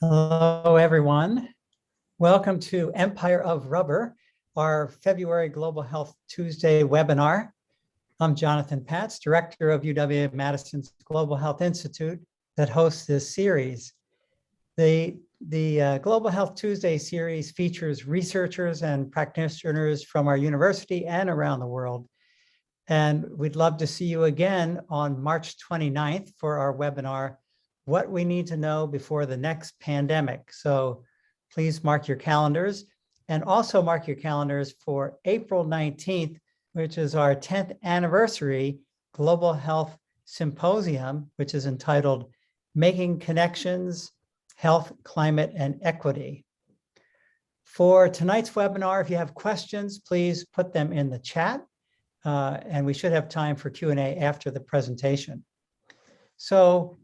Hello, everyone. Welcome to Empire of Rubber, our February Global Health Tuesday webinar. I'm Jonathan Patz, Director of UW-Madison's Global Health Institute that hosts this series. The Global Health Tuesday series features researchers and practitioners from our university and around the world. And we'd love to see you again on March 29th for our webinar, What We Need to Know Before the Next Pandemic. So please mark your calendars, and also mark your calendars for April 19th, which is our 10th anniversary Global Health Symposium, which is entitled Making Connections, Health, Climate, and Equity. For tonight's webinar, if you have questions, please put them in the chat, and we should have time for Q&A after the presentation. So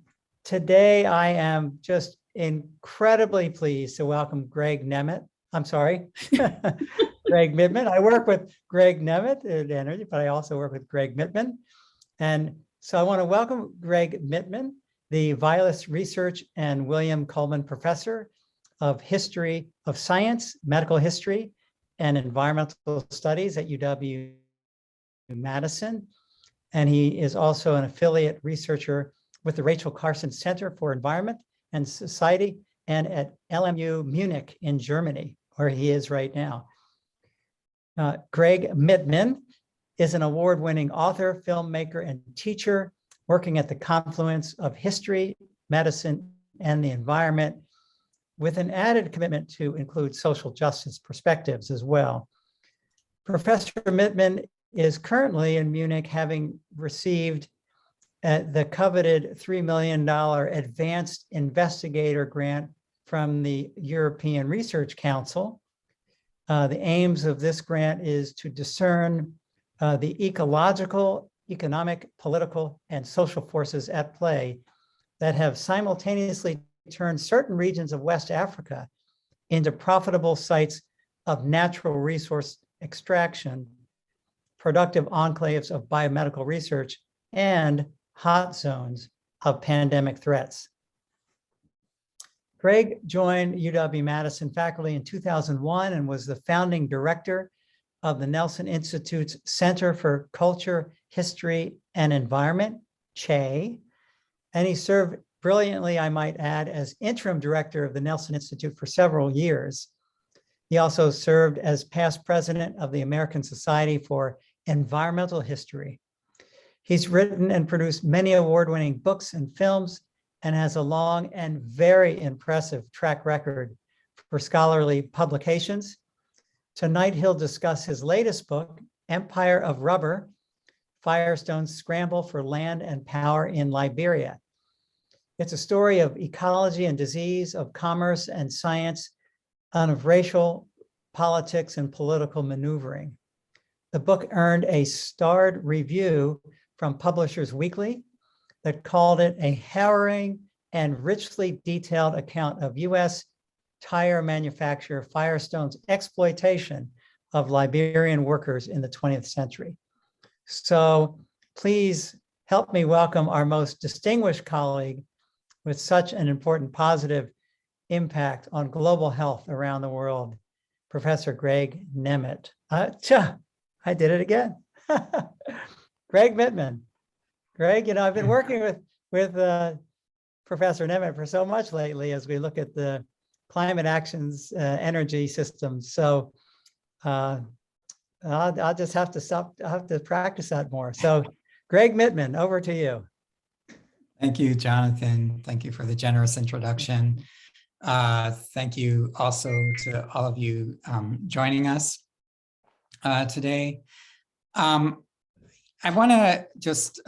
today, I am just incredibly pleased to welcome Gregg Mitman. Gregg Mitman. I work with Gregg Mitman at Energy, but I also work with Gregg Mitman. And so I want to welcome Gregg Mitman, the Vilas Research and William Coleman Professor of History of Science, Medical History, and Environmental Studies at UW-Madison. And he is also an affiliate researcher with the Rachel Carson Center for Environment and Society and at LMU Munich in Germany, where he is right now. Gregg Mitman is an award-winning author, filmmaker, and teacher working at the confluence of history, medicine, and the environment, with an added commitment to include social justice perspectives as well. Professor Mitman is currently in Munich, having received the coveted $3 million advanced investigator grant from the European Research Council. The aims of this grant is to discern the ecological, economic, political, and social forces at play that have simultaneously turned certain regions of West Africa into profitable sites of natural resource extraction, productive enclaves of biomedical research, and hot zones of pandemic threats. Gregg joined UW-Madison faculty in 2001 and was the founding director of the Nelson Institute's Center for Culture, History, and Environment, CHE, and he served brilliantly, I might add, as interim director of the Nelson Institute for several years. He also served as past president of the American Society for Environmental History. He's written and produced many award-winning books and films and has a long and very impressive track record for scholarly publications. Tonight, he'll discuss his latest book, Empire of Rubber, Firestone's Scramble for Land and Power in Liberia. It's a story of ecology and disease, of commerce and science, and of racial, politics, and political maneuvering. The book earned a starred review from Publishers Weekly that called it a harrowing and richly detailed account of US tire manufacturer Firestone's exploitation of Liberian workers in the 20th century. So please help me welcome our most distinguished colleague with such an important positive impact on global health around the world, Professor Gregg Mitman. I did it again. Gregg Mitman. Gregg, I've been working with Professor Mitman for so much lately as we look at the climate actions, energy systems. So I'll just have to stop. I'll have to practice that more. So Gregg Mitman, over to you. Thank you, Jonathan. Thank you for the generous introduction. Thank you also to all of you joining us today. I want to just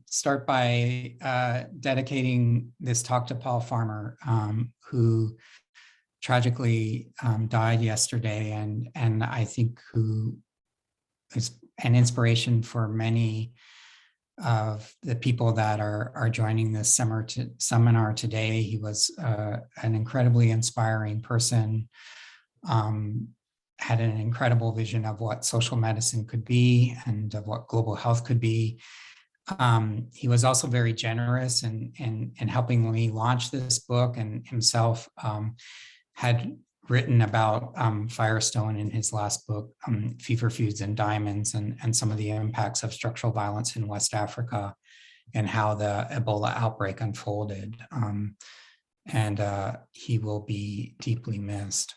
start by dedicating this talk to Paul Farmer, who tragically died yesterday, and I think who is an inspiration for many of the people that are joining this seminar today. He was an incredibly inspiring person, had an incredible vision of what social medicine could be and of what global health could be. He was also very generous in helping me launch this book, and himself had written about Firestone in his last book, Fever, Feuds, and Diamonds, and some of the impacts of structural violence in West Africa and how the Ebola outbreak unfolded. And he will be deeply missed.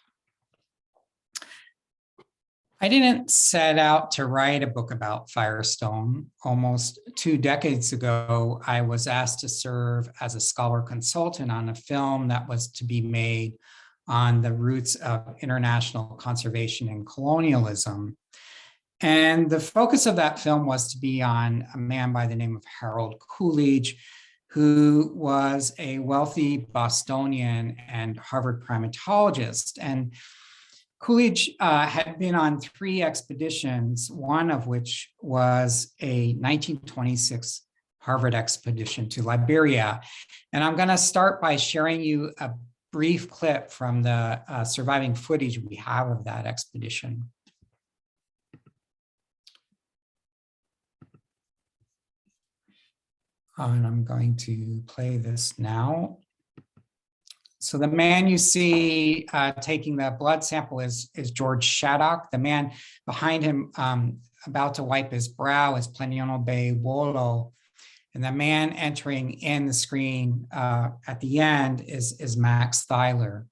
I didn't set out to write a book about Firestone. Almost 2 decades ago, I was asked to serve as a scholar consultant on a film that was to be made on the roots of international conservation and colonialism. And the focus of that film was to be on a man by the name of Harold Coolidge, who was a wealthy Bostonian and Harvard primatologist. And Coolidge had been on 3 expeditions, one of which was a 1926 Harvard expedition to Liberia. And I'm going to start by sharing you a brief clip from the surviving footage we have of that expedition. And I'm going to play this now. So the man you see taking the blood sample is George Shattuck. The man behind him about to wipe his brow is Planiano Bay Wolo. And the man entering in the screen at the end is Max Thyler.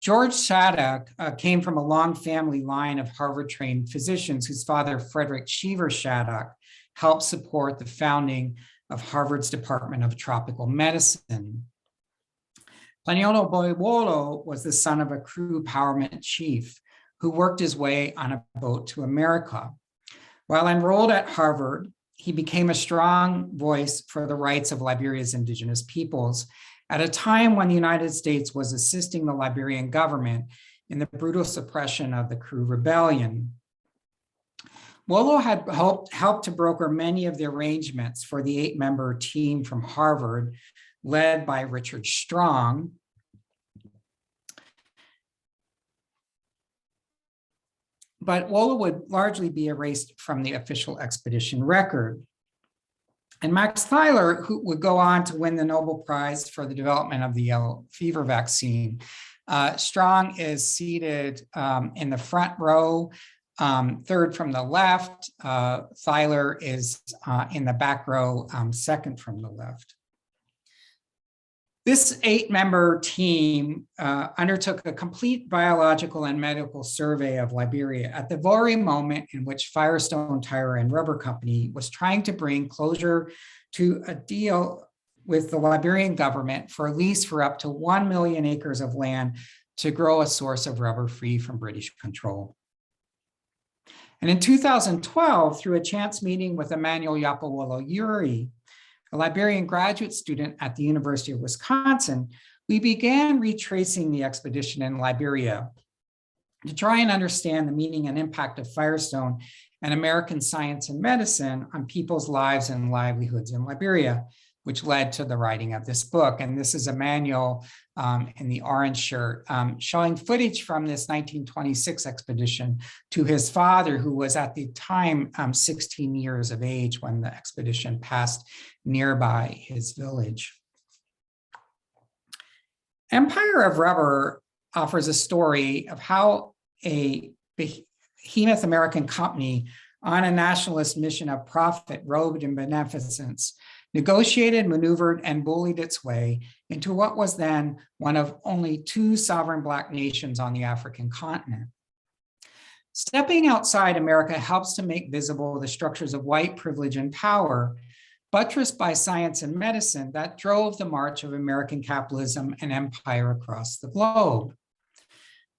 George Shattuck came from a long family line of Harvard-trained physicians whose father, Frederick Cheever Shattuck, helped support the founding of Harvard's Department of Tropical Medicine. Planiano Boiwolo was the son of a crew powerman chief who worked his way on a boat to America. While enrolled at Harvard, he became a strong voice for the rights of Liberia's indigenous peoples at a time when the United States was assisting the Liberian government in the brutal suppression of the Crew Rebellion. Wolo had helped to broker many of the arrangements for the 8-member team from Harvard, led by Richard Strong. But Wolo would largely be erased from the official expedition record. And Max Thyler, who would go on to win the Nobel Prize for the development of the yellow fever vaccine. Strong is seated in the front row, third from the left. Thyler is in the back row, second from the left. This 8-member team undertook a complete biological and medical survey of Liberia at the very moment in which Firestone Tire and Rubber Company was trying to bring closure to a deal with the Liberian government for a lease for up to 1 million acres of land to grow a source of rubber free from British control. And in 2012, through a chance meeting with Emmanuel Yapawolo Yuri, a Liberian graduate student at the University of Wisconsin, we began retracing the expedition in Liberia to try and understand the meaning and impact of Firestone and American science and medicine on people's lives and livelihoods in Liberia, which led to the writing of this book. And this is Emmanuel in the orange shirt, showing footage from this 1926 expedition to his father, who was at the time 16 years of age when the expedition passed nearby his village. Empire of Rubber offers a story of how a behemoth American company on a nationalist mission of profit, robed in beneficence, negotiated, maneuvered, and bullied its way into what was then one of only 2 sovereign Black nations on the African continent. Stepping outside America helps to make visible the structures of white privilege and power, buttressed by science and medicine, that drove the march of American capitalism and empire across the globe.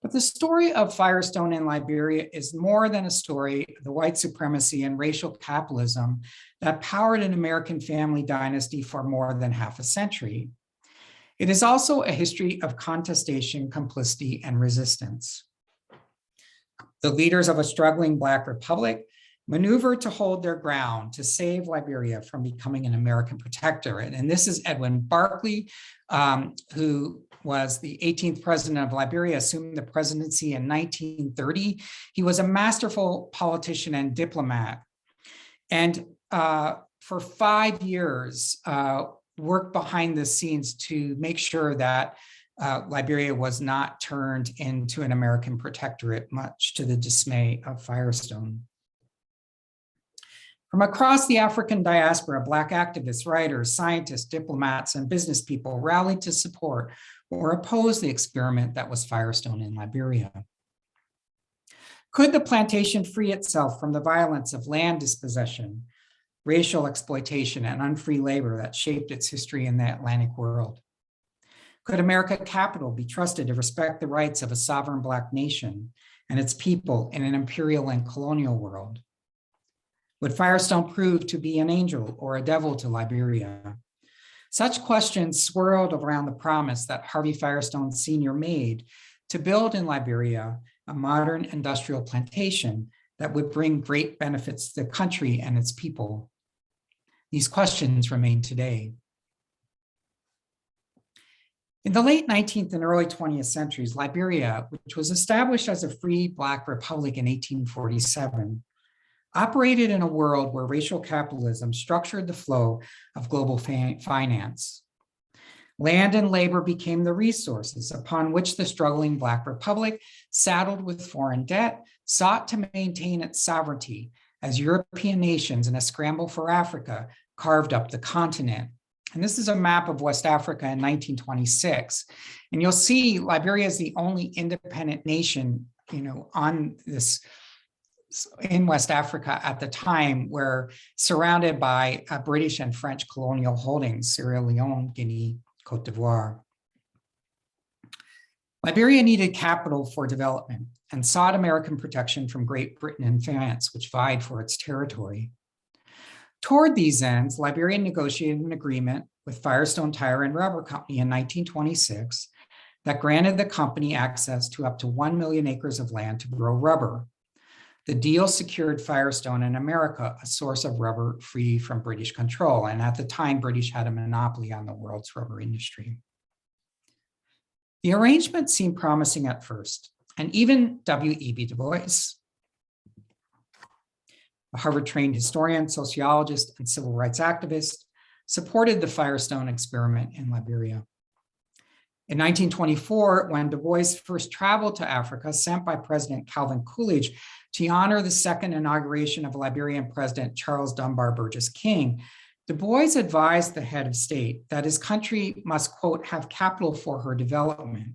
But the story of Firestone in Liberia is more than a story of the white supremacy and racial capitalism that powered an American family dynasty for more than half a century. It is also a history of contestation, complicity, and resistance. The leaders of a struggling Black republic maneuvered to hold their ground to save Liberia from becoming an American protectorate. And this is Edwin Barkley, who was the 18th president of Liberia, assumed the presidency in 1930. He was a masterful politician and diplomat. And for 5 years, worked behind the scenes to make sure that Liberia was not turned into an American protectorate, much to the dismay of Firestone. From across the African diaspora, Black activists, writers, scientists, diplomats, and business people rallied to support or oppose the experiment that was Firestone in Liberia. Could the plantation free itself from the violence of land dispossession, racial exploitation, and unfree labor that shaped its history in the Atlantic world? Could American capital be trusted to respect the rights of a sovereign Black nation and its people in an imperial and colonial world? Would Firestone prove to be an angel or a devil to Liberia? Such questions swirled around the promise that Harvey Firestone Sr. made to build in Liberia a modern industrial plantation that would bring great benefits to the country and its people. These questions remain today. In the late 19th and early 20th centuries, Liberia, which was established as a free Black republic in 1847, operated in a world where racial capitalism structured the flow of global finance. Land and labor became the resources upon which the struggling Black republic, saddled with foreign debt, sought to maintain its sovereignty as European nations in a scramble for Africa carved up the continent. And this is a map of West Africa in 1926. And you'll see Liberia is the only independent nation, on this in West Africa at the time, where surrounded by British and French colonial holdings, Sierra Leone, Guinea, Cote d'Ivoire. Liberia needed capital for development and sought American protection from Great Britain and France, which vied for its territory. Toward these ends, Liberia negotiated an agreement with Firestone Tire and Rubber Company in 1926 that granted the company access to up to 1 million acres of land to grow rubber. The deal secured Firestone and America a source of rubber free from British control, and at the time, British had a monopoly on the world's rubber industry. The arrangement seemed promising at first, and even W.E.B. Du Bois, a Harvard-trained historian, sociologist, and civil rights activist, supported the Firestone experiment in Liberia. In 1924, when Du Bois first traveled to Africa, sent by President Calvin Coolidge to honor the second inauguration of Liberian President Charles Dunbar Burgess King, Du Bois advised the head of state that his country must, quote, have capital for her development.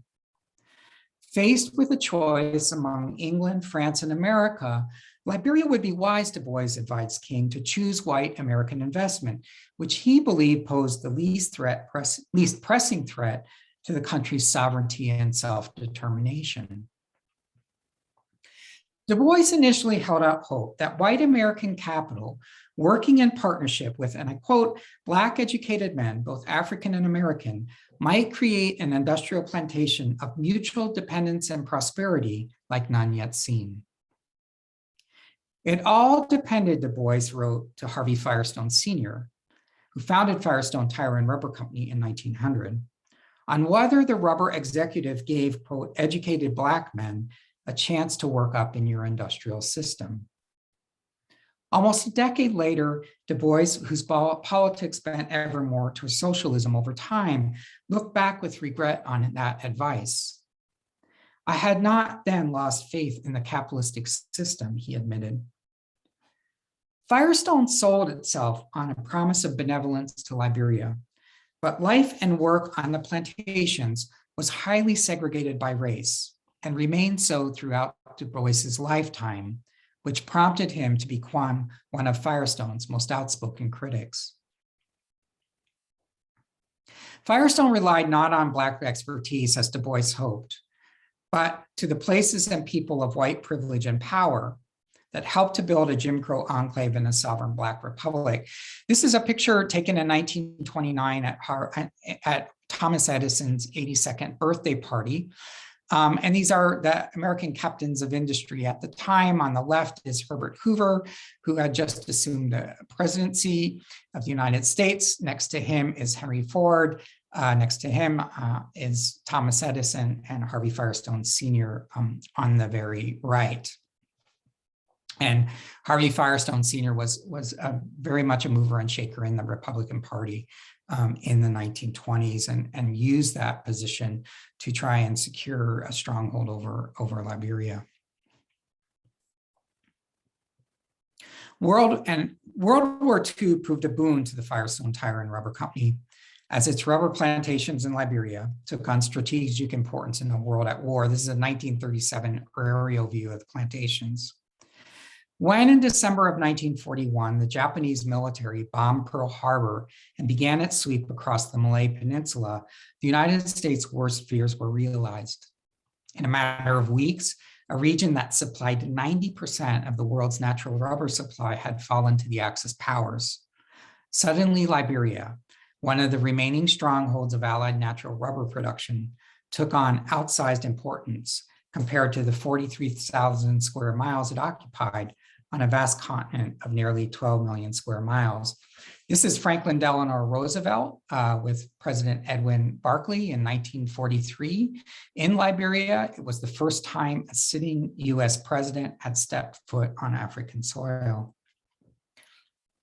Faced with a choice among England, France, and America, Liberia would be wise, Du Bois advised King, to choose white American investment, which he believed posed the least pressing threat to the country's sovereignty and self-determination. Du Bois initially held out hope that white American capital, working in partnership with, and I quote, Black educated men, both African and American, might create an industrial plantation of mutual dependence and prosperity like none yet seen. It all depended, Du Bois wrote to Harvey Firestone Sr., who founded Firestone Tire and Rubber Company in 1900, on whether the rubber executive gave, quote, educated Black men a chance to work up in your industrial system. Almost a decade later, Du Bois, whose politics bent ever more to socialism over time, looked back with regret on that advice. I had not then lost faith in the capitalistic system, he admitted. Firestone sold itself on a promise of benevolence to Liberia, but life and work on the plantations was highly segregated by race and remained so throughout Du Bois's lifetime, which prompted him to become one of Firestone's most outspoken critics. Firestone relied not on Black expertise, as Du Bois hoped, but to the places and people of white privilege and power that helped to build a Jim Crow enclave in a sovereign Black republic. This is a picture taken in 1929 at Thomas Edison's 82nd birthday party. And these are the American captains of industry at the time. On the left is Herbert Hoover, who had just assumed the presidency of the United States. Next to him is Henry Ford. Next to him is Thomas Edison and Harvey Firestone Sr. On the very right. And Harvey Firestone Sr. was very much a mover and shaker in the Republican Party in the 1920s and used that position to try and secure a stronghold over Liberia. World War II proved a boon to the Firestone Tire and Rubber Company, as its rubber plantations in Liberia took on strategic importance in a world at war. This is a 1937 aerial view of the plantations. When in December of 1941, the Japanese military bombed Pearl Harbor and began its sweep across the Malay Peninsula, the United States' worst fears were realized. In a matter of weeks, a region that supplied 90% of the world's natural rubber supply had fallen to the Axis powers. Suddenly, Liberia, one of the remaining strongholds of Allied natural rubber production, took on outsized importance compared to the 43,000 square miles it occupied on a vast continent of nearly 12 million square miles. This is Franklin Delano Roosevelt with President Edwin Barclay in 1943 in Liberia. It was the first time a sitting US president had stepped foot on African soil.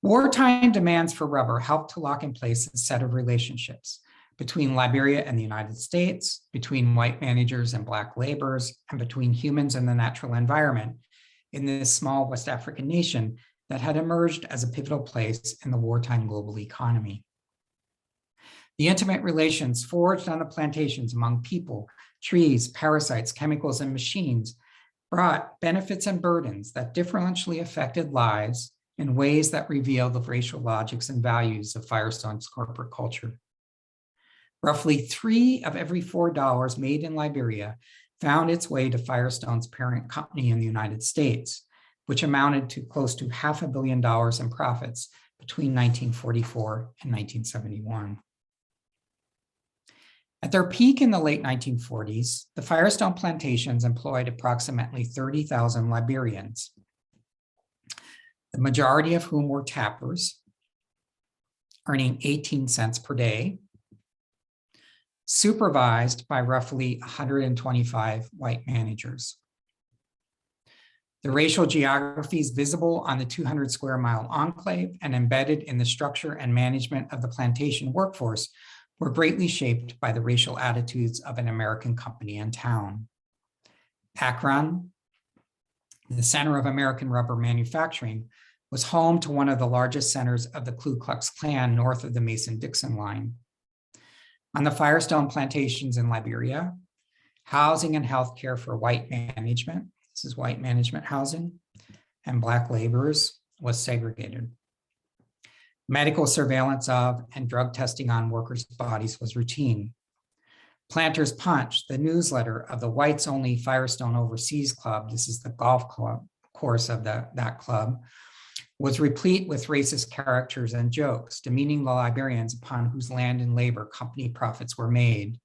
Wartime demands for rubber helped to lock in place a set of relationships between Liberia and the United States, between white managers and Black laborers, and between humans and the natural environment in this small West African nation that had emerged as a pivotal place in the wartime global economy. The intimate relations forged on the plantations among people, trees, parasites, chemicals, and machines brought benefits and burdens that differentially affected lives in ways that reveal the racial logics and values of Firestone's corporate culture. Roughly 3 of every $4 made in Liberia found its way to Firestone's parent company in the United States, which amounted to close to $500 million in profits between 1944 and 1971. At their peak in the late 1940s, the Firestone plantations employed approximately 30,000 Liberians, the majority of whom were tappers, earning 18 cents per day, supervised by roughly 125 white managers. The racial geography is visible on the 200 square mile enclave and embedded in the structure and management of the plantation workforce were greatly shaped by the racial attitudes of an American company and town. Akron, the center of American rubber manufacturing, was home to one of the largest centers of the Ku Klux Klan north of the Mason-Dixon line. On the Firestone plantations in Liberia, housing and healthcare for white management, this is white management housing, and Black laborers was segregated. Medical surveillance of and drug testing on workers' bodies was routine. Planters Punch, the newsletter of the whites-only Firestone Overseas Club, this is the golf club course of that club, was replete with racist characters and jokes, demeaning the Liberians upon whose land and labor company profits were made.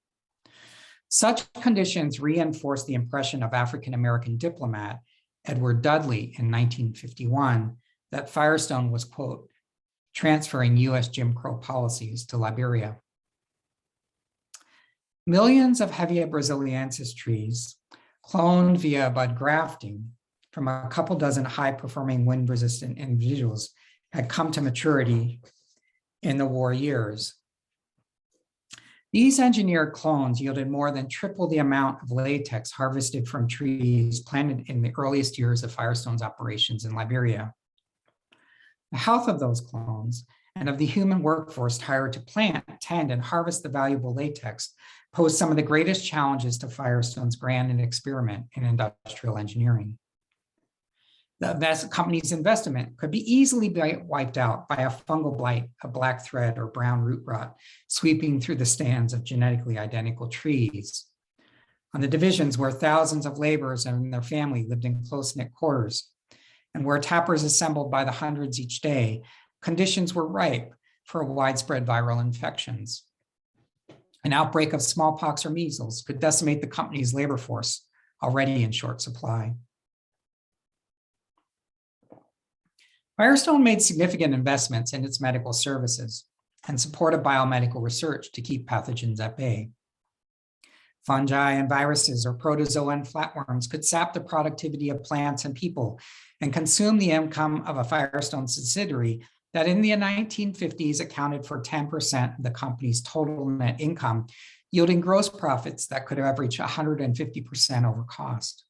Such conditions reinforced the impression of African-American diplomat Edward Dudley in 1951 that Firestone was, quote, transferring US Jim Crow policies to Liberia. Millions of Hevea brasiliensis trees, cloned via bud grafting from a couple dozen high-performing wind-resistant individuals, had come to maturity in the war years. These engineered clones yielded more than triple the amount of latex harvested from trees planted in the earliest years of Firestone's operations in Liberia. The health of those clones and of the human workforce hired to plant, tend, and harvest the valuable latex posed some of the greatest challenges to Firestone's grand experiment in industrial engineering. The company's investment could be easily wiped out by a fungal blight, a black thread, or brown root rot sweeping through the stands of genetically identical trees. On the divisions where thousands of laborers and their family lived in close-knit quarters, and where tappers assembled by the hundreds each day, conditions were ripe for widespread viral infections. An outbreak of smallpox or measles could decimate the company's labor force, already in short supply. Firestone made significant investments in its medical services and supported biomedical research to keep pathogens at bay. Fungi and viruses or protozoa and flatworms could sap the productivity of plants and people and consume the income of a Firestone subsidiary that in the 1950s accounted for 10% of the company's total net income, yielding gross profits that could average 150% over cost.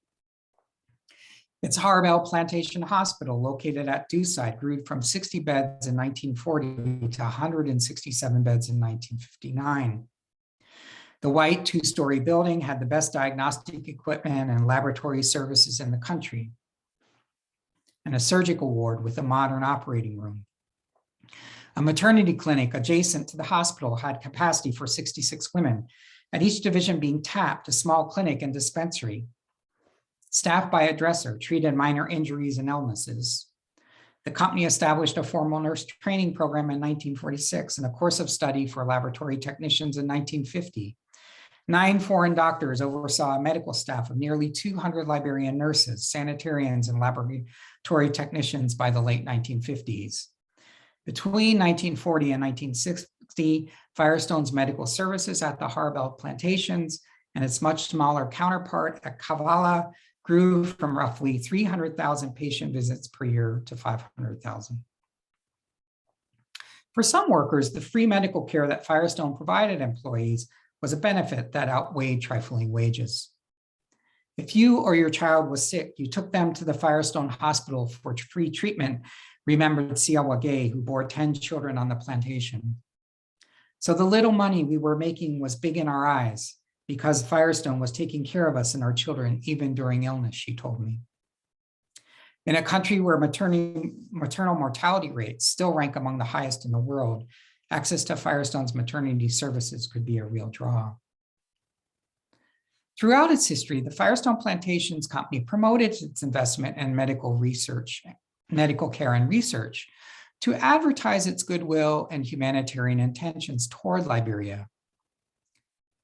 Its Harbell Plantation Hospital, located at Dewside, grew from 60 beds in 1940 to 167 beds in 1959. The white two-story building had the best diagnostic equipment and laboratory services in the country, and a surgical ward with a modern operating room. A maternity clinic adjacent to the hospital had capacity for 66 women, at each division being tapped, a small clinic and dispensary. Staffed by a dresser, treated minor injuries and illnesses. The company established a formal nurse training program in 1946 and a course of study for laboratory technicians in 1950. 9 foreign doctors oversaw a medical staff of nearly 200 Liberian nurses, sanitarians, and laboratory technicians by the late 1950s. Between 1940 and 1960, Firestone's medical services at the Harbell plantations and its much smaller counterpart at Kavala grew from roughly 300,000 patient visits per year to 500,000. For some workers, the free medical care that Firestone provided employees was a benefit that outweighed trifling wages. If you or your child was sick, you took them to the Firestone Hospital for free treatment, remembered Siawage, who bore 10 children on the plantation. So the little money we were making was big in our eyes because Firestone was taking care of us and our children, even during illness, she told me. In a country where maternal mortality rates still rank among the highest in the world, access to Firestone's maternity services could be a real draw. Throughout its history, the Firestone Plantations Company promoted its investment in medical care and research to advertise its goodwill and humanitarian intentions toward Liberia.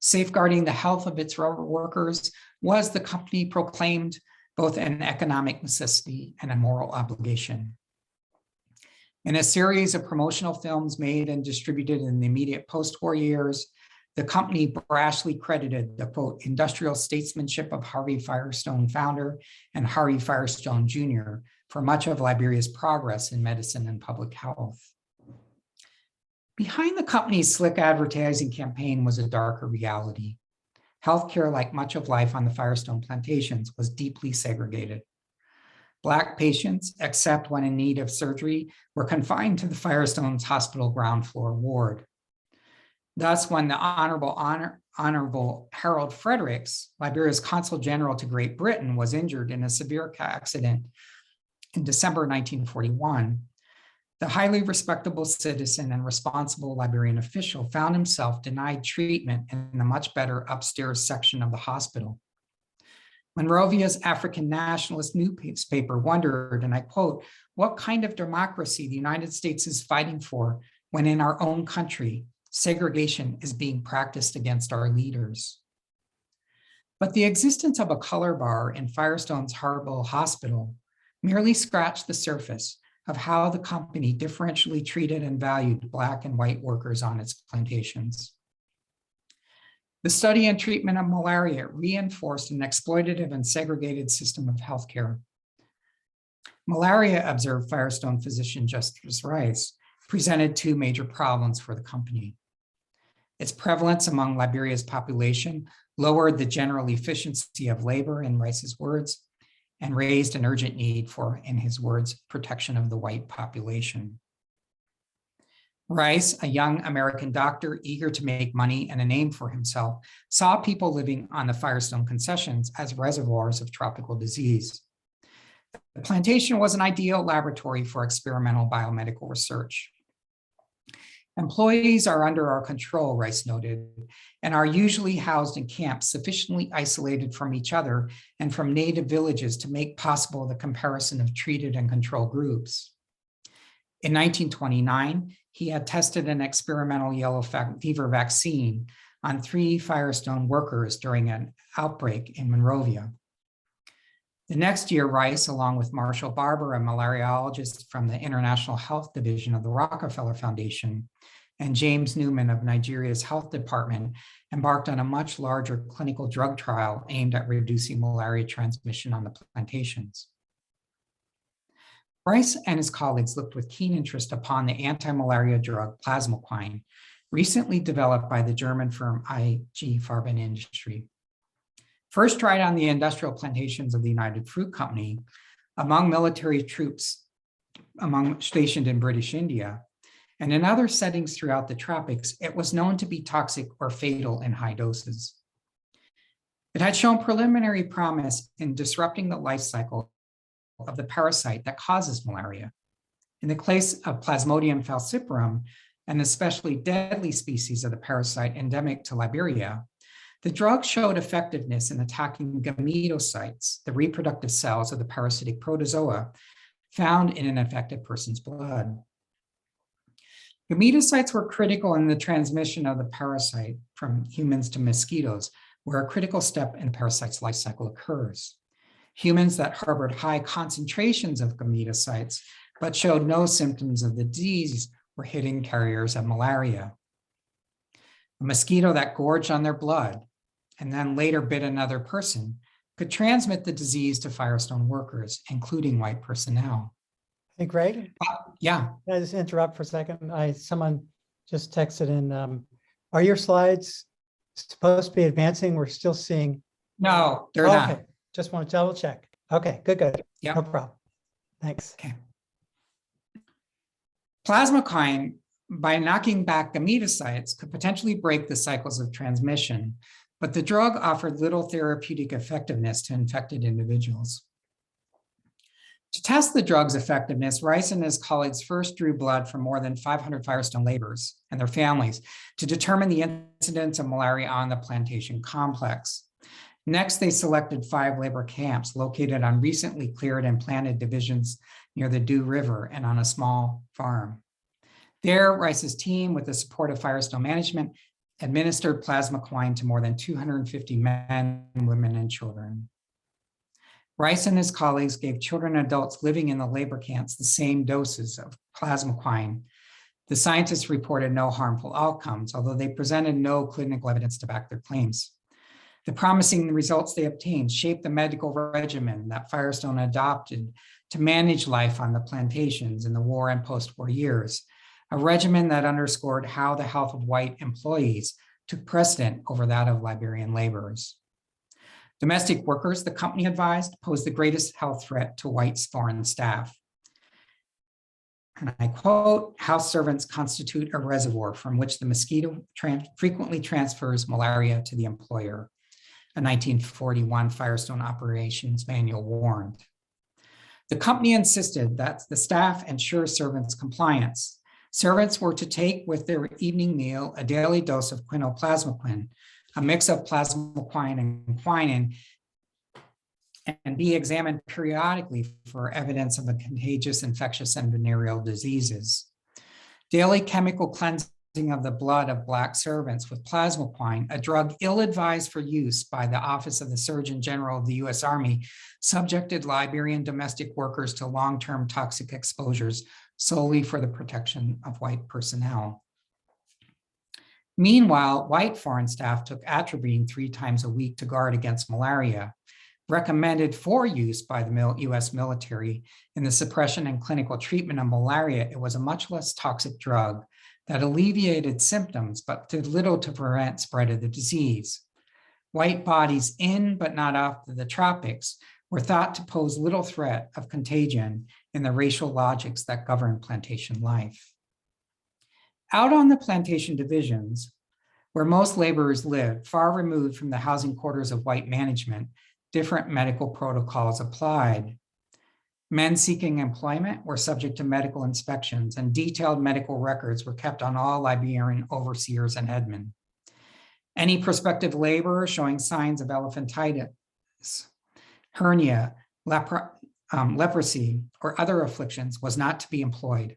Safeguarding the health of its workers was, the company proclaimed, both an economic necessity and a moral obligation. In a series of promotional films made and distributed in the immediate post-war years, the company brashly credited the, quote, industrial statesmanship of Harvey Firestone founder and Harvey Firestone Jr. for much of Liberia's progress in medicine and public health. Behind the company's slick advertising campaign was a darker reality. Healthcare, like much of life on the Firestone plantations, was deeply segregated. Black patients, except when in need of surgery, were confined to the Firestone's hospital ground floor ward. Thus, when the Honorable Harold Fredericks, Liberia's Consul General to Great Britain, was injured in a severe car accident in December 1941, the highly respectable citizen and responsible Liberian official found himself denied treatment in a much better upstairs section of the hospital. Monrovia's African nationalist newspaper wondered, and I quote, what kind of democracy the United States is fighting for when in our own country, segregation is being practiced against our leaders. But the existence of a color bar in Firestone's Harbell Hospital merely scratched the surface of how the company differentially treated and valued Black and white workers on its plantations. The study and treatment of malaria reinforced an exploitative and segregated system of healthcare. Malaria, observed Firestone physician Justice Rice, presented 2 major problems for the company. Its prevalence among Liberia's population lowered the general efficiency of labor, in Rice's words, and raised an urgent need for, in his words, protection of the white population. Rice, a young American doctor eager to make money and a name for himself, saw people living on the Firestone concessions as reservoirs of tropical disease. The plantation was an ideal laboratory for experimental biomedical research. Employees are under our control, Rice noted, and are usually housed in camps sufficiently isolated from each other and from native villages to make possible the comparison of treated and control groups. In 1929, he had tested an experimental yellow fever vaccine on 3 Firestone workers during an outbreak in Monrovia. The next year, Rice, along with Marshall Barber, a malariologist from the International Health Division of the Rockefeller Foundation, and James Newman of Nigeria's health department embarked on a much larger clinical drug trial aimed at reducing malaria transmission on the plantations. Rice and his colleagues looked with keen interest upon the anti-malaria drug plasmoquine, recently developed by the German firm IG Farben Industry. First tried on the industrial plantations of the United Fruit Company, among military troops stationed in British India, and in other settings throughout the tropics, it was known to be toxic or fatal in high doses. It had shown preliminary promise in disrupting the life cycle of the parasite that causes malaria. In the case of Plasmodium falciparum, an especially deadly species of the parasite endemic to Liberia, the drug showed effectiveness in attacking gametocytes, the reproductive cells of the parasitic protozoa found in an infected person's blood. Gametocytes were critical in the transmission of the parasite from humans to mosquitoes, where a critical step in the parasite's life cycle occurs. Humans that harbored high concentrations of gametocytes but showed no symptoms of the disease were hidden carriers of malaria. A mosquito that gorged on their blood and then later bit another person could transmit the disease to Firestone workers, including white personnel. Hey, Greg? Yeah. Can I just interrupt for a second? Someone just texted in, are your slides supposed to be advancing? We're still seeing. No, they're Okay. not. Just want to double check. Okay, good. Yep. No problem. Thanks. Okay. Plasmoquine, by knocking back gametocytes, could potentially break the cycles of transmission, but the drug offered little therapeutic effectiveness to infected individuals. To test the drug's effectiveness, Rice and his colleagues first drew blood from more than 500 Firestone laborers and their families to determine the incidence of malaria on the plantation complex. Next, they selected 5 labor camps located on recently cleared and planted divisions near the Dew River and on a small farm. There, Rice's team, with the support of Firestone management, administered plasmoquine to more than 250 men, women, and children. Rice and his colleagues gave children and adults living in the labor camps the same doses of plasmoquine. The scientists reported no harmful outcomes, although they presented no clinical evidence to back their claims. The promising results they obtained shaped the medical regimen that Firestone adopted to manage life on the plantations in the war and post-war years, a regimen that underscored how the health of white employees took precedent over that of Liberian laborers. Domestic workers, the company advised, posed the greatest health threat to white foreign staff. And I quote, house servants constitute a reservoir from which the mosquito frequently transfers malaria to the employer, a 1941 Firestone Operations Manual warned. The company insisted that the staff ensure servants' compliance. Servants were to take with their evening meal a daily dose of quinoplasmoquine, a mix of plasmoquine and quinine, and be examined periodically for evidence of a contagious, infectious, and venereal diseases. Daily chemical cleansing of the blood of Black servants with plasmoquine, a drug ill-advised for use by the Office of the Surgeon General of the U.S. Army, subjected Liberian domestic workers to long-term toxic exposures solely for the protection of white personnel. Meanwhile, white foreign staff took atropine 3 times a week to guard against malaria, recommended for use by the U.S. military in the suppression and clinical treatment of malaria. It was a much less toxic drug that alleviated symptoms, but did little to prevent spread of the disease. White bodies in but not out of the tropics were thought to pose little threat of contagion in the racial logics that govern plantation life. Out on the plantation divisions, where most laborers lived, far removed from the housing quarters of white management, different medical protocols applied. Men seeking employment were subject to medical inspections, and detailed medical records were kept on all Liberian overseers and headmen. Any prospective laborer showing signs of elephantitis, hernia, leprosy, or other afflictions was not to be employed.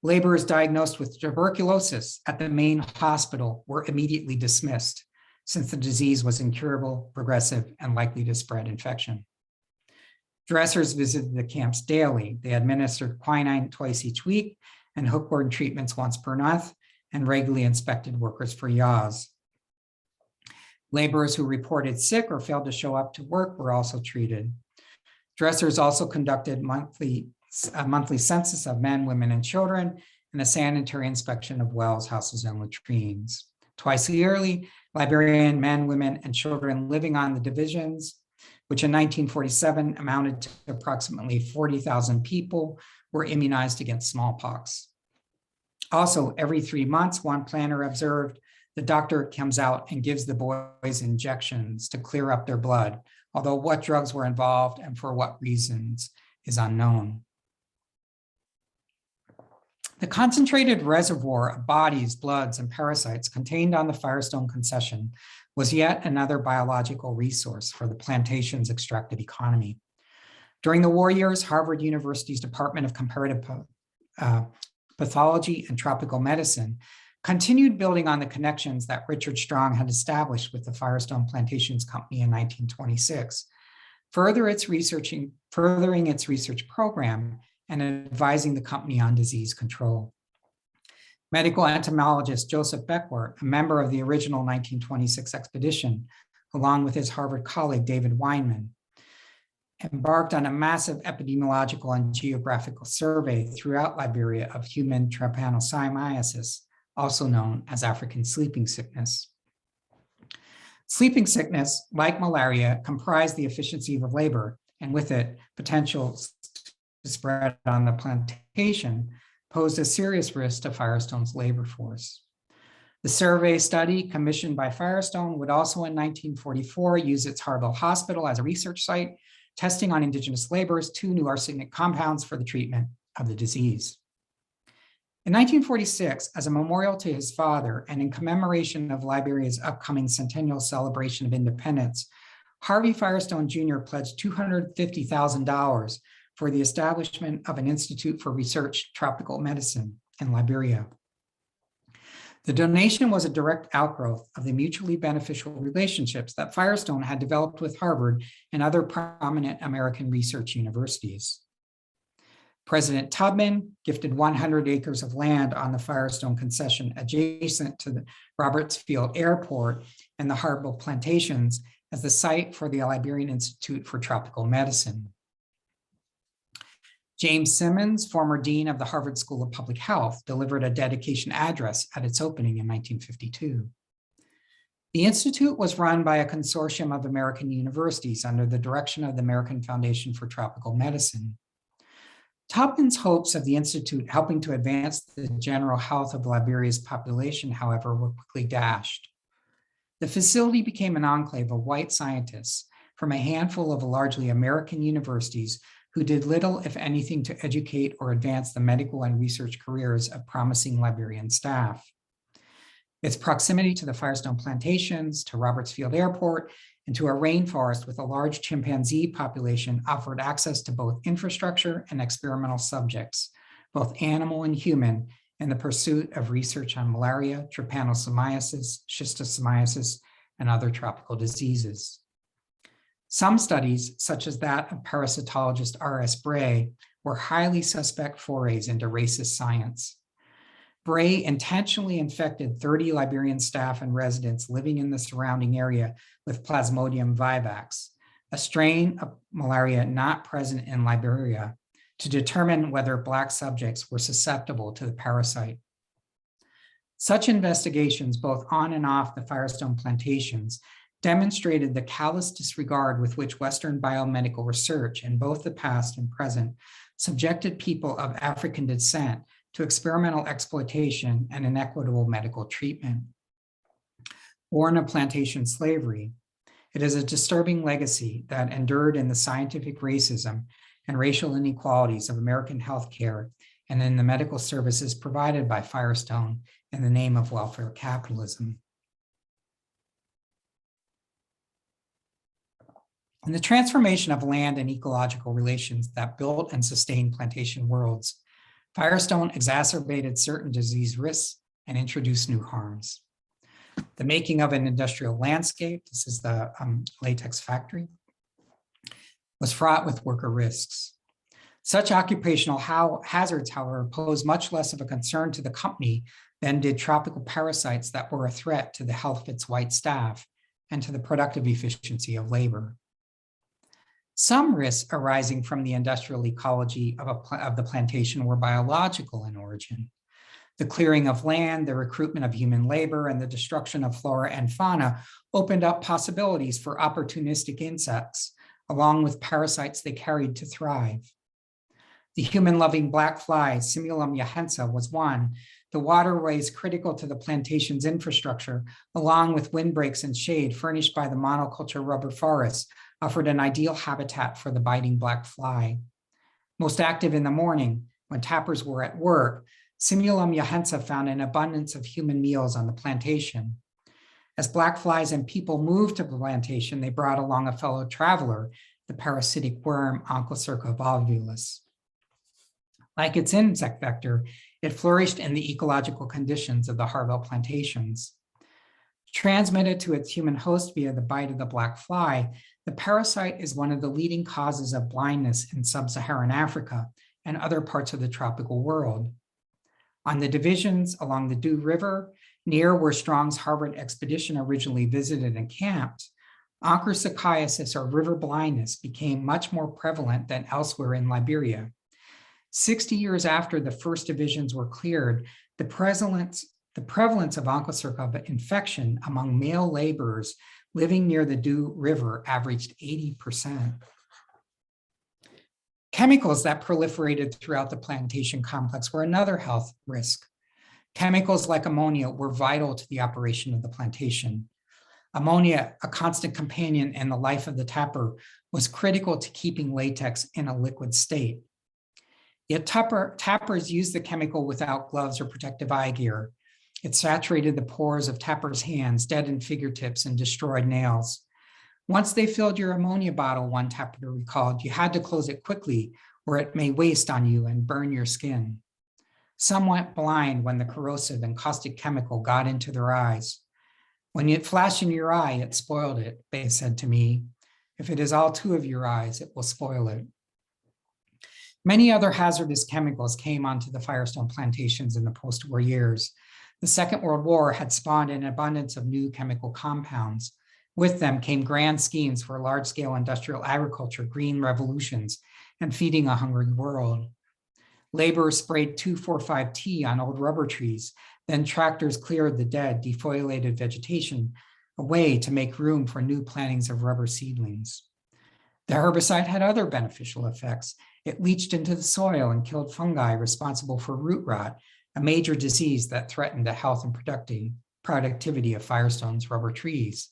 Laborers diagnosed with tuberculosis at the main hospital were immediately dismissed, since the disease was incurable, progressive, and likely to spread infection. Dressers visited the camps daily. They administered quinine twice each week and hookworm treatments once per month, and regularly inspected workers for yaws. Laborers who reported sick or failed to show up to work were also treated. Dressers also conducted a monthly census of men, women, and children, and a sanitary inspection of wells, houses, and latrines. Twice yearly, Liberian men, women, and children living on the divisions, which in 1947 amounted to approximately 40,000 people, were immunized against smallpox. Also, every 3 months, one planner observed, the doctor comes out and gives the boys injections to clear up their blood, although what drugs were involved and for what reasons is unknown. The concentrated reservoir of bodies, bloods, and parasites contained on the Firestone concession was yet another biological resource for the plantation's extractive economy. During the war years, Harvard University's Department of Comparative Pathology and Tropical Medicine continued building on the connections that Richard Strong had established with the Firestone Plantations Company in 1926, furthering its research program and advising the company on disease control. Medical entomologist Joseph Beckwart, a member of the original 1926 expedition, along with his Harvard colleague David Weinman, embarked on a massive epidemiological and geographical survey throughout Liberia of human trypanosomiasis, also known as African sleeping sickness. Sleeping sickness, like malaria, comprised the efficiency of labor, and with it, potential to spread on the plantation, posed a serious risk to Firestone's labor force. The survey study, commissioned by Firestone, would also in 1944 use its Harville Hospital as a research site, testing on indigenous laborers 2 new arsenic compounds for the treatment of the disease. In 1946, as a memorial to his father and in commemoration of Liberia's upcoming centennial celebration of independence, Harvey Firestone Jr. pledged $250,000 for the establishment of an Institute for Research Tropical Medicine in Liberia. The donation was a direct outgrowth of the mutually beneficial relationships that Firestone had developed with Harvard and other prominent American research universities. President Tubman gifted 100 acres of land on the Firestone concession adjacent to the Roberts Field Airport and the Harville plantations as the site for the Liberian Institute for Tropical Medicine. James Simmons, former dean of the Harvard School of Public Health, delivered a dedication address at its opening in 1952. The institute was run by a consortium of American universities under the direction of the American Foundation for Tropical Medicine. Tubman's hopes of the institute helping to advance the general health of Liberia's population, however, were quickly dashed. The facility became an enclave of white scientists from a handful of largely American universities who did little, if anything, to educate or advance the medical and research careers of promising Liberian staff. Its proximity to the Firestone plantations, to Roberts Field Airport, and to a rainforest with a large chimpanzee population offered access to both infrastructure and experimental subjects, both animal and human, in the pursuit of research on malaria, trypanosomiasis, schistosomiasis, and other tropical diseases. Some studies, such as that of parasitologist R.S. Bray, were highly suspect forays into racist science. Bray intentionally infected 30 Liberian staff and residents living in the surrounding area with Plasmodium vivax, a strain of malaria not present in Liberia, to determine whether Black subjects were susceptible to the parasite. Such investigations, both on and off the Firestone plantations, demonstrated the callous disregard with which Western biomedical research in both the past and present subjected people of African descent to experimental exploitation and inequitable medical treatment. Born of plantation slavery, it is a disturbing legacy that endured in the scientific racism and racial inequalities of American healthcare and in the medical services provided by Firestone in the name of welfare capitalism. In the transformation of land and ecological relations that built and sustained plantation worlds, Firestone exacerbated certain disease risks and introduced new harms. The making of an industrial landscape, this is the latex factory, was fraught with worker risks. Such occupational hazards, however, pose much less of a concern to the company than did tropical parasites that were a threat to the health of its white staff and to the productive efficiency of labor. Some risks arising from the industrial ecology of the plantation were biological in origin. The clearing of land, the recruitment of human labor, and the destruction of flora and fauna opened up possibilities for opportunistic insects, along with parasites they carried to thrive. The human-loving black fly, Simulum jahensa, was one. The waterways critical to the plantation's infrastructure, along with windbreaks and shade furnished by the monoculture rubber forests, offered an ideal habitat for the biting black fly. Most active in the morning, when tappers were at work, Simulum jahensa found an abundance of human meals on the plantation. As black flies and people moved to the plantation, they brought along a fellow traveler, the parasitic worm Onchocerca volvulus. Like its insect vector, it flourished in the ecological conditions of the Harvell plantations. Transmitted to its human host via the bite of the black fly, the parasite is one of the leading causes of blindness in sub-Saharan Africa and other parts of the tropical world. On the divisions along the Dew River, near where Strong's Harvard expedition originally visited and camped, onchocerciasis or river blindness became much more prevalent than elsewhere in Liberia. 60 years after the first divisions were cleared, the prevalence of onchocerca infection among male laborers living near the Dew River averaged 80%. Chemicals that proliferated throughout the plantation complex were another health risk. Chemicals like ammonia were vital to the operation of the plantation. Ammonia, a constant companion in the life of the tapper, was critical to keeping latex in a liquid state. Yet tappers used the chemical without gloves or protective eye gear. It saturated the pores of tappers' hands, deadened fingertips, and destroyed nails. Once they filled your ammonia bottle, one tapper recalled, you had to close it quickly or it may waste on you and burn your skin. Some went blind when the corrosive and caustic chemical got into their eyes. When it flashed in your eye, it spoiled it, they said to me. If it is all two of your eyes, it will spoil it. Many other hazardous chemicals came onto the Firestone plantations in the post-war years. The Second World War had spawned an abundance of new chemical compounds. With them came grand schemes for large-scale industrial agriculture, green revolutions, and feeding a hungry world. Laborers sprayed 2,4,5-T on old rubber trees. Then tractors cleared the dead, defoliated vegetation away to make room for new plantings of rubber seedlings. The herbicide had other beneficial effects. It leached into the soil and killed fungi responsible for root rot, a major disease that threatened the health and productivity of Firestone's rubber trees.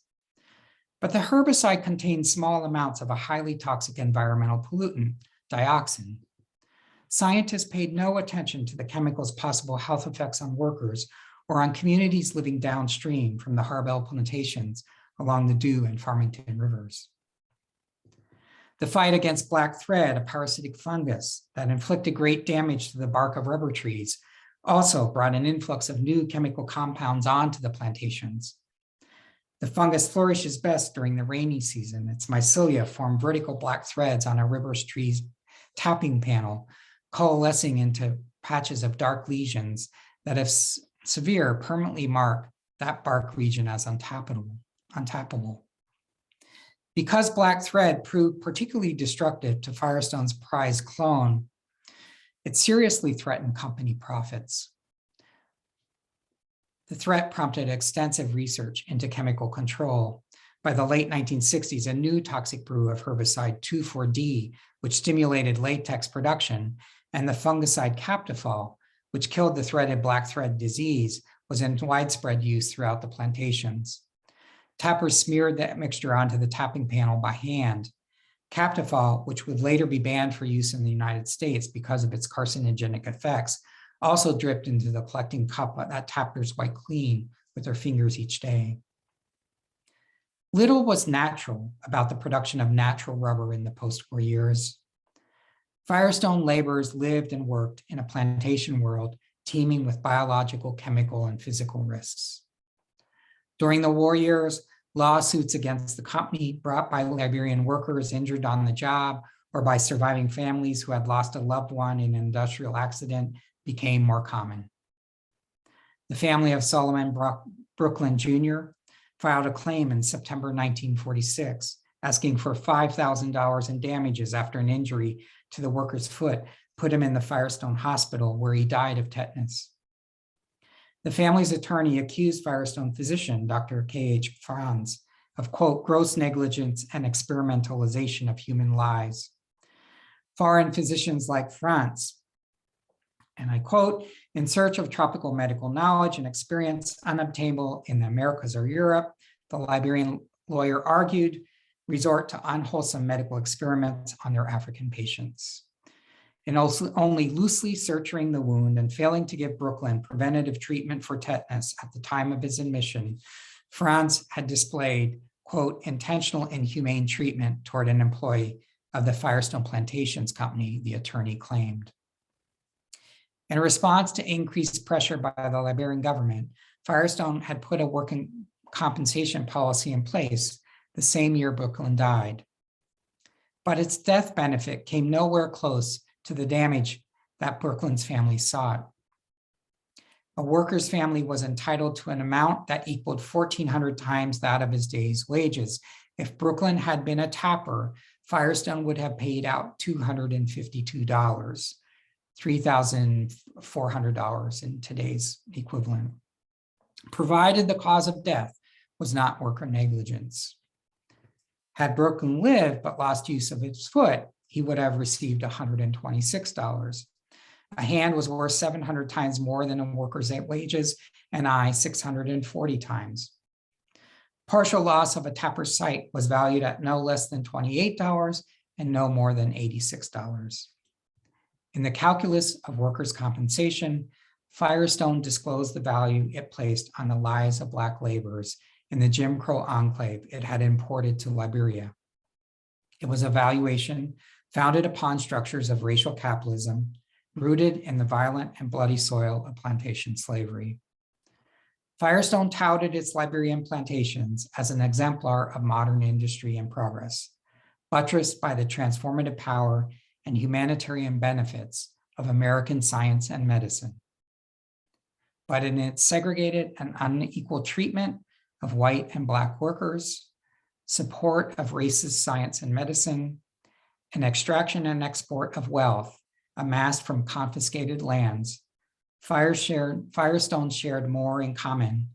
But the herbicide contained small amounts of a highly toxic environmental pollutant, dioxin. Scientists paid no attention to the chemical's possible health effects on workers or on communities living downstream from the Harvell plantations along the Dew and Farmington rivers. The fight against black thread, a parasitic fungus that inflicted great damage to the bark of rubber trees, also brought an influx of new chemical compounds onto the plantations. The fungus flourishes best during the rainy season. Its mycelia form vertical black threads on a rubber tree's tapping panel, coalescing into patches of dark lesions that, if severe, permanently mark that bark region as untappable. Because black thread proved particularly destructive to Firestone's prized clone, it seriously threatened company profits. The threat prompted extensive research into chemical control. By the late 1960s, a new toxic brew of herbicide 2,4-D, which stimulated latex production, and the fungicide Captifol, which killed the threaded black thread disease, was in widespread use throughout the plantations. Tappers smeared that mixture onto the tapping panel by hand. Captifol, which would later be banned for use in the United States because of its carcinogenic effects, also dripped into the collecting cup that tappers wiped clean with their fingers each day. Little was natural about the production of natural rubber in the post-war years. Firestone laborers lived and worked in a plantation world teeming with biological, chemical, and physical risks. During the war years, lawsuits against the company brought by Liberian workers injured on the job or by surviving families who had lost a loved one in an industrial accident became more common. The family of Solomon Brooklyn Jr. filed a claim in September 1946, asking for $5,000 in damages after an injury to the worker's foot put him in the Firestone hospital, where he died of tetanus. The family's attorney accused Firestone physician, Dr. K.H. Franz, of, quote, gross negligence and experimentalization of human lives. Foreign physicians like Franz, and I quote, in search of tropical medical knowledge and experience unobtainable in the Americas or Europe, the Liberian lawyer argued, resort to unwholesome medical experiments on their African patients. In also only loosely suturing the wound and failing to give Brooklyn preventative treatment for tetanus at the time of his admission, Franz had displayed, quote, intentional inhumane treatment toward an employee of the Firestone Plantations Company, the attorney claimed. In response to increased pressure by the Liberian government, Firestone had put a working compensation policy in place the same year Brooklyn died. But its death benefit came nowhere close to the damage that Brooklyn's family sought. A worker's family was entitled to an amount that equaled 1,400 times that of his day's wages. If Brooklyn had been a tapper, Firestone would have paid out $252, $3,400 in today's equivalent, provided the cause of death was not worker negligence. Had Brooklyn lived but lost use of his foot, he would have received $126. A hand was worth 700 times more than a worker's wages, an eye 640 times. Partial loss of a tapper's sight was valued at no less than $28 and no more than $86. In the calculus of workers' compensation, Firestone disclosed the value it placed on the lives of Black laborers in the Jim Crow enclave it had imported to Liberia. It was a valuation founded upon structures of racial capitalism, rooted in the violent and bloody soil of plantation slavery. Firestone touted its Liberian plantations as an exemplar of modern industry and progress, buttressed by the transformative power and humanitarian benefits of American science and medicine. But in its segregated and unequal treatment of white and Black workers, support of racist science and medicine, and extraction and export of wealth amassed from confiscated lands, Firestone shared more in common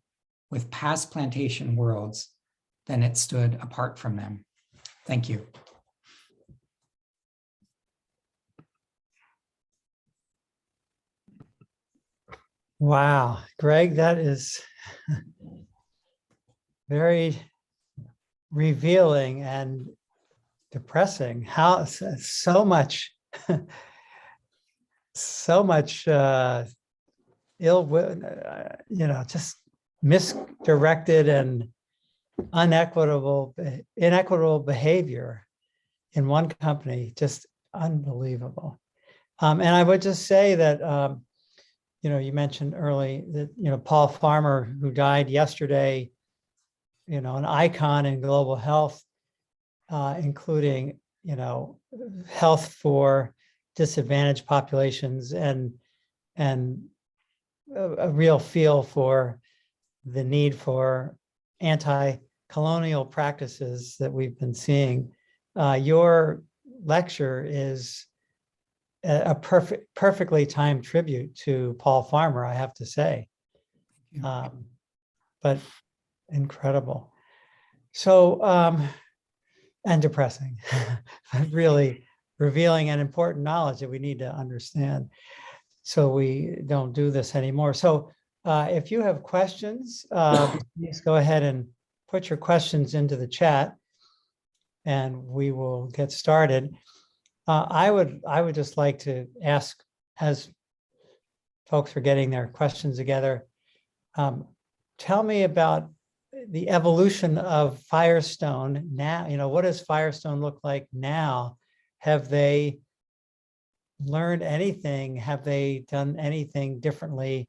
with past plantation worlds than it stood apart from them. Thank you. Wow, Greg, that is very revealing and depressing. How so much just misdirected and inequitable behavior in one company, just unbelievable. And I would just say that you mentioned early that Paul Farmer, who died yesterday, an icon in global health, including health for disadvantaged populations and a real feel for the need for anti-colonial practices that we've been seeing. Your lecture is a perfectly timed tribute to Paul Farmer, I have to say, but incredible. So, and depressing, really revealing an important knowledge that we need to understand so we don't do this anymore. So if you have questions, please go ahead and put your questions into the chat and we will get started. I would just like to ask, as folks are getting their questions together, tell me about the evolution of Firestone now. What does Firestone look like now? Have they learned anything? Have they done anything differently?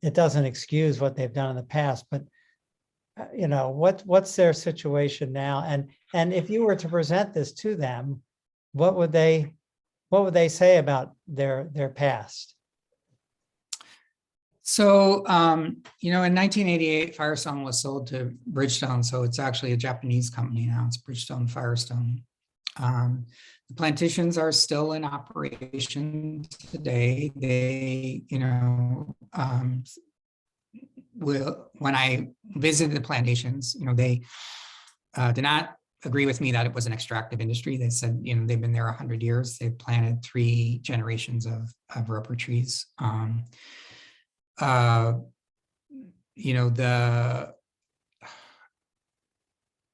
It doesn't excuse what they've done in the past, but what's their situation now? And if you were to present this to them, what would they say about their past? So, in 1988, Firestone was sold to Bridgestone. So it's actually a Japanese company now. It's Bridgestone Firestone. The plantations are still in operation today. They, when I visited the plantations, they did not agree with me that it was an extractive industry. They said, they've been there 100 years. They've planted 3 generations of rubber trees.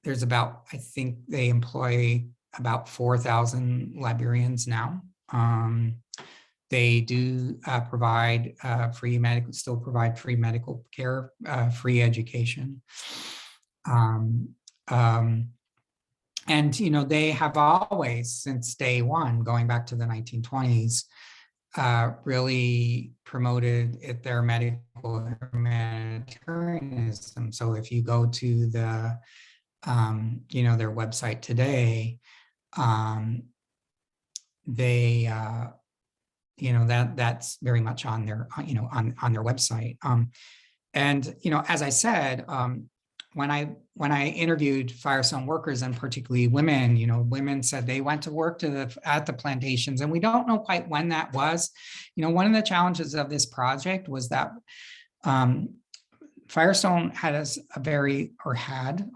There's about, I think they employ about 4,000 Liberians now. They do provide free medical care, free education. And, they have always, since day one, going back to the 1920s, really promoted their medical humanitarianism. So if you go to the, their website today, they, that's very much on their, on their website. And, as I said, when I interviewed Firestone workers, and particularly women, women said they went to work at the plantations, and we don't know quite when that was. One of the challenges of this project was that Firestone had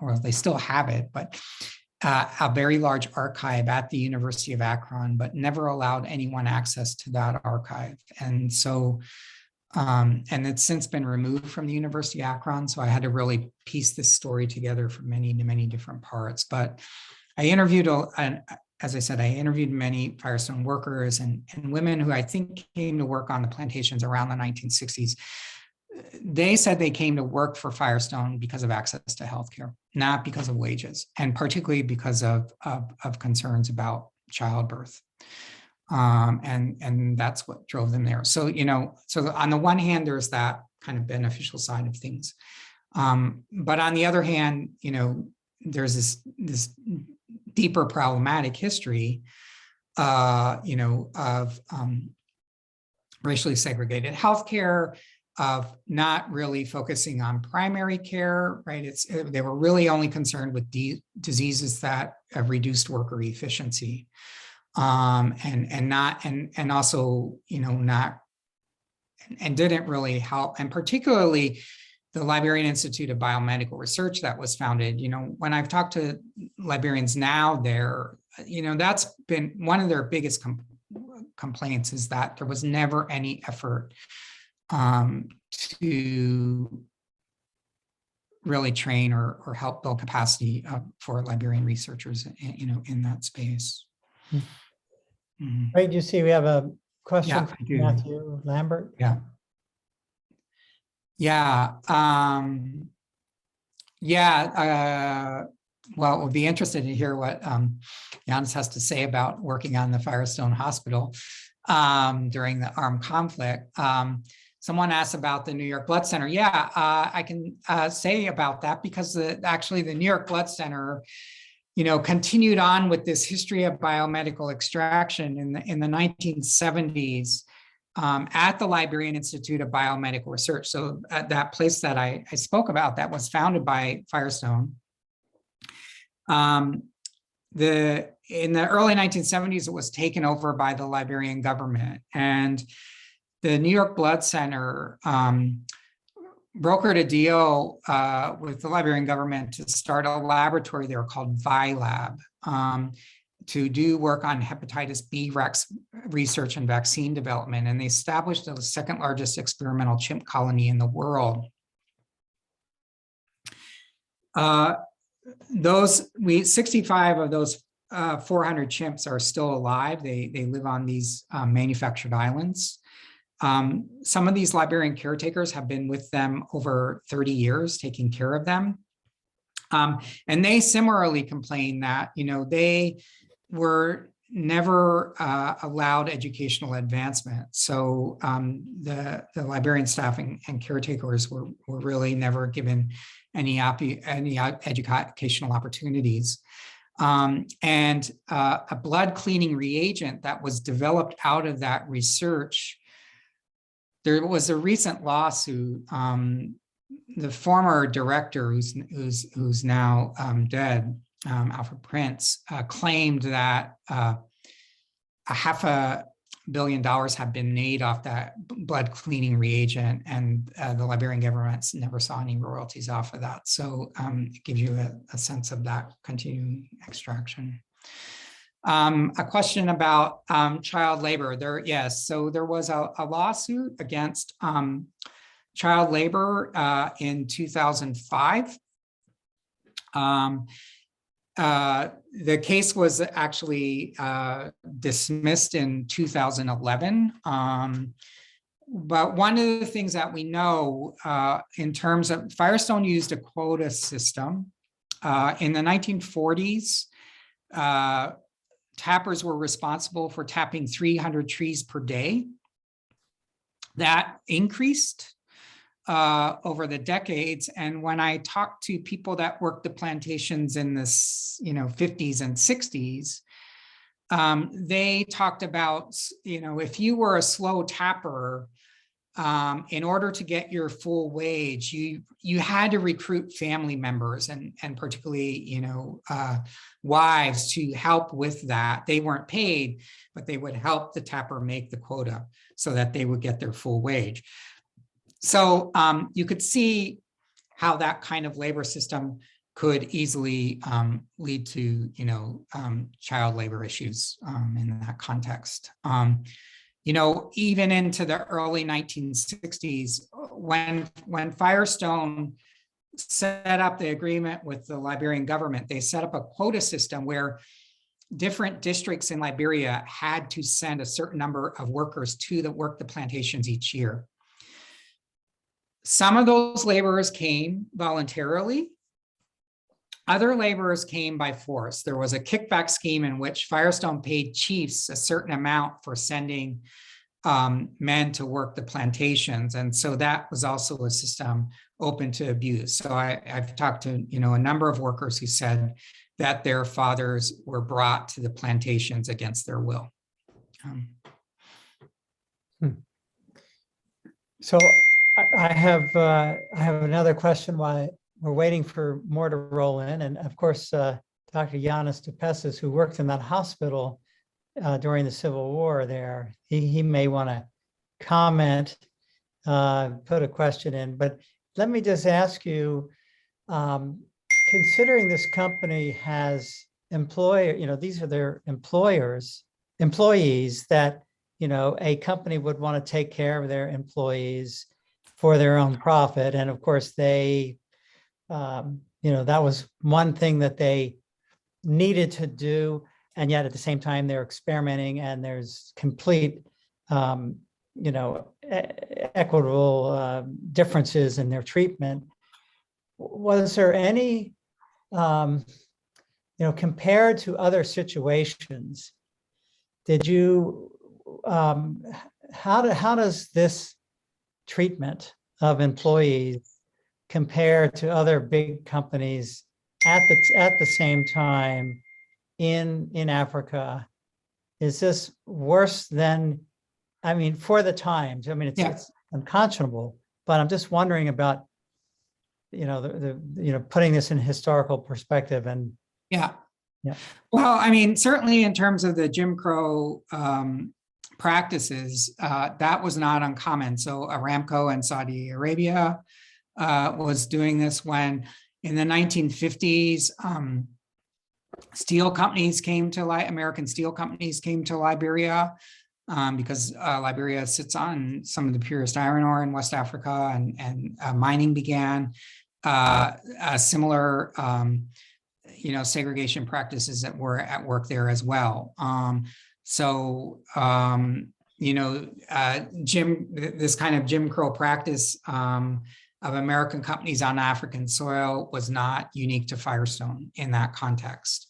or they still have it, but a very large archive at the University of Akron, but never allowed anyone access to that archive. And so, and it's since been removed from the University of Akron. So I had to really piece this story together from many, many different parts. But I interviewed, as I said, I interviewed many Firestone workers and women who I think came to work on the plantations around the 1960s. They said they came to work for Firestone because of access to healthcare, not because of wages, and particularly because of concerns about childbirth. And that's what drove them there. So, so on the one hand, there's that kind of beneficial side of things. But on the other hand, there's this deeper problematic history, of racially segregated healthcare, of not really focusing on primary care, right? They were really only concerned with diseases that have reduced worker efficiency. And also, not, and didn't really help. And particularly the Liberian Institute of Biomedical Research that was founded, when I've talked to Liberians now there, that's been one of their biggest complaints, is that there was never any effort to really train or help build capacity for Liberian researchers, in that space. Mm-hmm. Right, you see we have a question from Matthew Lambert. Well, we'll be interested to hear what Giannis has to say about working on the Firestone Hospital during the armed conflict. Someone asked about the New York Blood Center. I can say about that, because actually the New York Blood Center, continued on with this history of biomedical extraction in the 1970s at the Liberian Institute of Biomedical Research. So at that place that I spoke about, that was founded by Firestone. In the early 1970s, it was taken over by the Liberian government, and the New York Blood Center brokered a deal with the Liberian government to start a laboratory there called ViLab to do work on hepatitis B research and vaccine development. And they established the second largest experimental chimp colony in the world. 65 of those 400 chimps are still alive. They live on these manufactured islands. Some of these Liberian caretakers have been with them over 30 years, taking care of them. And they similarly complain that, they were never allowed educational advancement. So the Liberian staff and caretakers were really never given any educational opportunities. And a blood cleaning reagent that was developed out of that research. There was a recent lawsuit. The former director, who's now dead, Alfred Prince, claimed that $500 million had been made off that blood cleaning reagent, and the Liberian government never saw any royalties off of that. So it gives you a sense of that continuing extraction. A question about child labor. Yes, so there was a lawsuit against child labor in 2005. The case was actually dismissed in 2011. But one of the things that we know in terms of Firestone used a quota system. In the 1940s, tappers were responsible for tapping 300 trees per day. That increased over the decades. And when I talked to people that worked the plantations in the 50s and 60s, they talked about, if you were a slow tapper, in order to get your full wage, you had to recruit family members and particularly, wives to help with that. They weren't paid, but they would help the tapper make the quota so that they would get their full wage. So you could see how that kind of labor system could easily lead to, child labor issues in that context. Even into the early 1960s, when Firestone set up the agreement with the Liberian government, they set up a quota system where different districts in Liberia had to send a certain number of workers to work the plantations each year. Some of those laborers came voluntarily. Other laborers came by force. There was a kickback scheme in which Firestone paid chiefs a certain amount for sending men to work the plantations. And so that was also a system open to abuse. So I've talked to, a number of workers who said that their fathers were brought to the plantations against their will. So I have another question while we're waiting for more to roll in. And of course, Dr. Yannis Dupesis, who worked in that hospital during the Civil War there, he may want to comment, put a question in. But let me just ask you, considering this company has these are their employees that, a company would want to take care of their employees for their own profit. And of course, they, that was one thing that they needed to do. And yet at the same time, they're experimenting and there's complete, equitable differences in their treatment. Was there any, compared to other situations, did you, how does this treatment of employees compare to other big companies at the same time in Africa? Is this worse than, for the times? It's unconscionable, but I'm just wondering about, putting this in historical perspective and. Yeah. Well, certainly in terms of the Jim Crow practices, that was not uncommon. So Aramco in Saudi Arabia was doing this when in the 1950s, American steel companies came to Liberia because Liberia sits on some of the purest iron ore in West Africa, and mining began. Similar, segregation practices that were at work there as well. This kind of Jim Crow practice of American companies on African soil was not unique to Firestone in that context.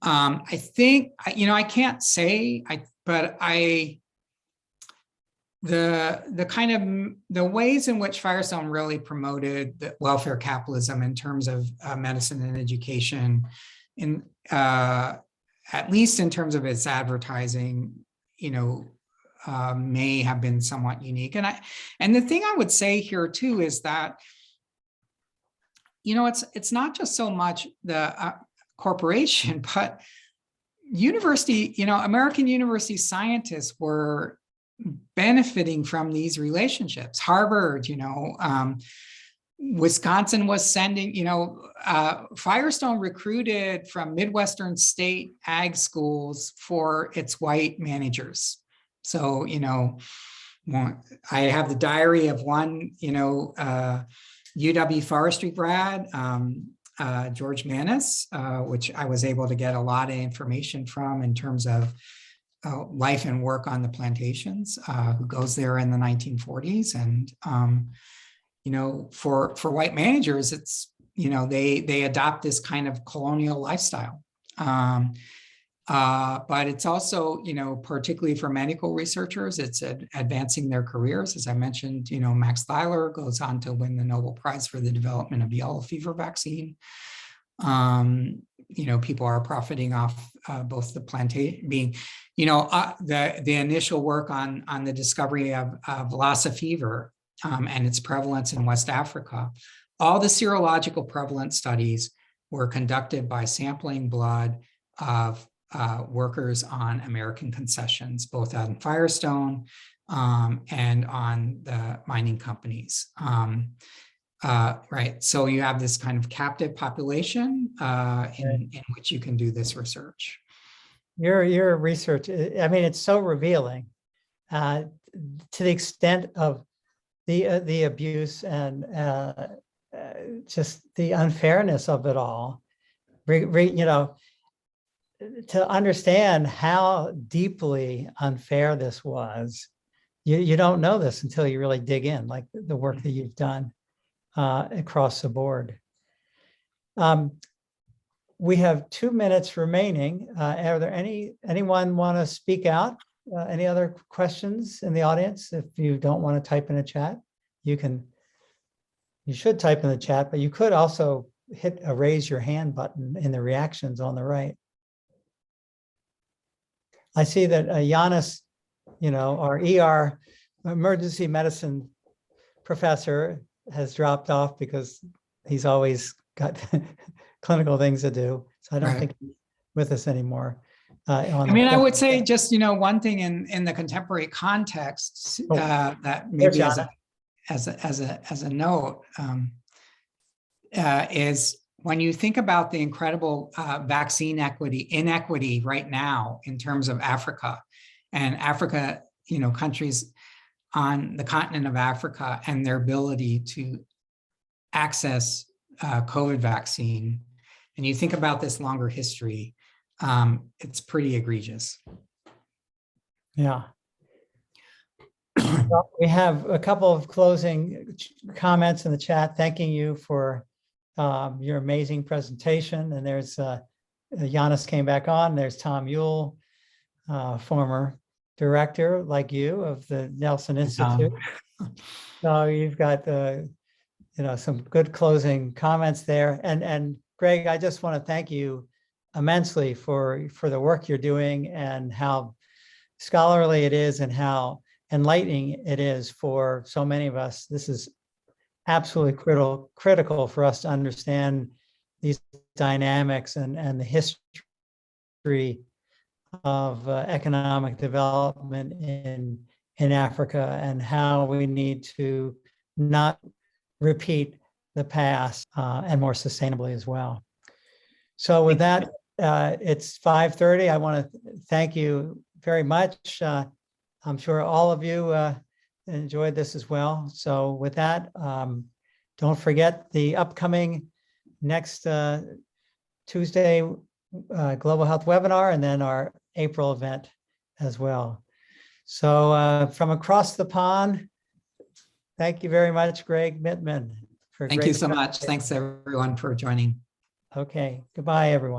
I think, I can't say, the ways in which Firestone really promoted the welfare capitalism in terms of medicine and education in at least in terms of its advertising, may have been somewhat unique. And the thing I would say here too is that, it's not just so much the corporation, but American university scientists were benefiting from these relationships. Harvard, Wisconsin was sending, Firestone recruited from Midwestern state ag schools for its white managers. So, I have the diary of one, UW forestry grad, George Manis, which I was able to get a lot of information from in terms of life and work on the plantations, who goes there in the 1940s. And, for white managers, it's, they adopt this kind of colonial lifestyle. But it's also, particularly for medical researchers, it's advancing their careers. As I mentioned, Max Theiler goes on to win the Nobel Prize for the development of yellow fever vaccine. People are profiting off both the plantation being, the initial work on the discovery of Lassa fever and its prevalence in West Africa. All the serological prevalence studies were conducted by sampling blood of workers on American concessions, both on Firestone and on the mining companies. Right. So you have this kind of captive population in which you can do this research. Your research, I mean, it's so revealing to the extent of the abuse and just the unfairness of it all. To understand how deeply unfair this was, you don't know this until you really dig in, like the work that you've done across the board. We have 2 minutes remaining. Are there anyone want to speak out? Any other questions in the audience? If you don't want to type in a chat, you should type in the chat, but you could also hit a raise your hand button in the reactions on the right. I see that Giannis, our ER emergency medicine professor, has dropped off because he's always got clinical things to do. So I don't think he's with us anymore. I would say just, one thing in the contemporary context that maybe as a note is when you think about the incredible vaccine inequity right now in terms of Africa and Africa, countries on the continent of Africa and their ability to access COVID vaccine, and you think about this longer history, it's pretty egregious. Yeah. Well, we have a couple of closing comments in the chat, thanking you for your amazing presentation. And there's Giannis came back on. There's Tom Ewell, former director like you of the Nelson Institute. So you've got some good closing comments there. And Greg, I just want to thank you immensely for the work you're doing and how scholarly it is and how enlightening it is for so many of us. This is absolutely critical for us to understand these dynamics and the history of economic development in Africa and how we need to not repeat the past and more sustainably as well. So with that, it's 5:30. I want to thank you very much. I'm sure all of you enjoyed this as well. So with that, don't forget the upcoming next Tuesday Global Health webinar and then our April event as well. So from across the pond, thank you very much, Gregg Mitman. Thank you so much. Thanks everyone for joining. Okay, goodbye everyone.